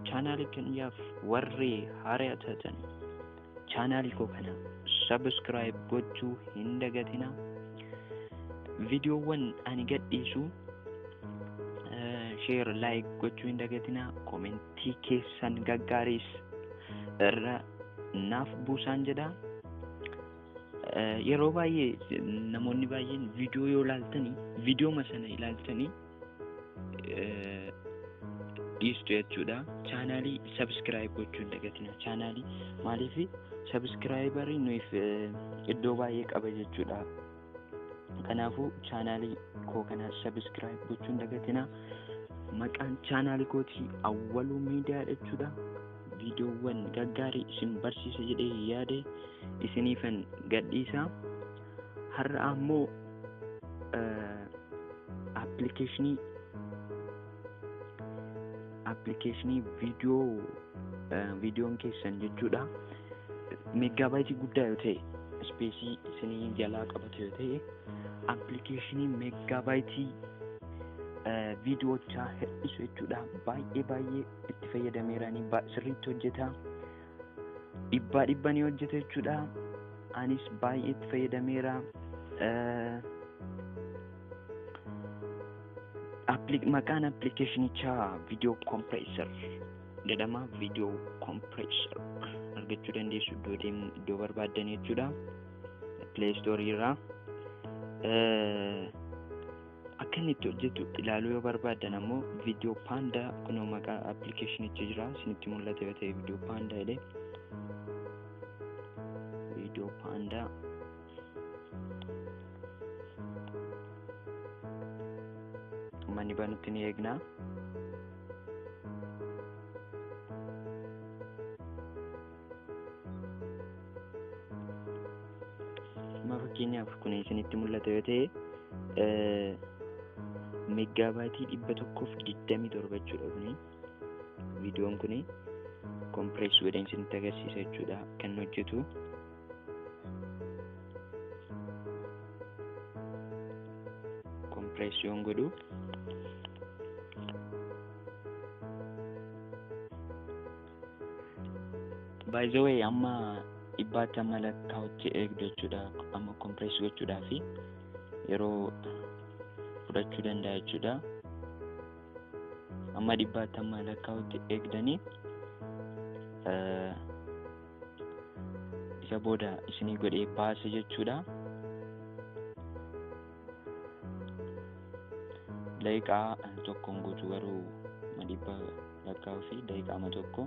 channel keenyaaf warri haaraa taatan channel koo kana subscribe gochuu hin dagatina. Videoowwan ani gadhiisu share like gochuu hin dagatina. Commentii keessan gaggaariis irra naaf buusaan jedha. Yeroo baay'ee namoonni baay'een viidiyoo yoo ilaaltanii viidiyooma sana ilaaltanii dhiistu jechuudha. Chaanaalii subscribe gochuu hin dagatina. Chaanaalii maaliif subscriberii nuuf iddoo baay'ee qaba jechuudha. Kanaafuu chaanaalii koo kana subscribe gochuu hin dagatina. Maqaan chaanaalii kootii Awwaluu Miidiyaa jechuudha. Videoowwan gaggaarii isin barsiisa jedhee yaade isiniifan gadhiisa. Har'a ammoo applicationii viidiyoon keessan jechuudha meegaabaaytii guddaa yoo ta'e ispeesii isinii jalaa qabate yoo ta'e applicationii meegaabaaytii viidiyoocha hir'isu jechuudha. Baay'ee itti fayyadameeranii sirriitti hojjeta. Dhibbaa ni hojjeta jechuudha. Anis baay'ee itti fayyadameera. Maqaan applicationicha video compressor jedhama. Video compressor argachuu dandeessu iddoo barbaadan jechuudha. Play Store irraa. Akka inni itti hojjetu ilaaluu yoo barbaadan ammoo video panda kunoo maqaa applicationicha jira isinitti mul'ata yoo ta'e video panda jedhee video panda mani banutti ni eegna. Fakkeenyaaf kun isinitti mul'ata yoo ta'e meegaabaaytii 127 jechuudha. Kuni viidiyoon kuni compress godheen isinitti agarsiisa jechuudha. Kan hojjetu compression godhu by the way amma dhibbaatti amma lakkaa'utti eegdu jechuudha. Amma compress gochuudhaaf yeroo fudhachuu danda'a jechuudha. Amma dhibbaatti amma lakkaa'utti eegdanii isa booda isinii godhee baase jechuudha. Daqiiqaa tokkoon guutuu garuu dhibba lakkaa'uu fi daqiiqaa tokko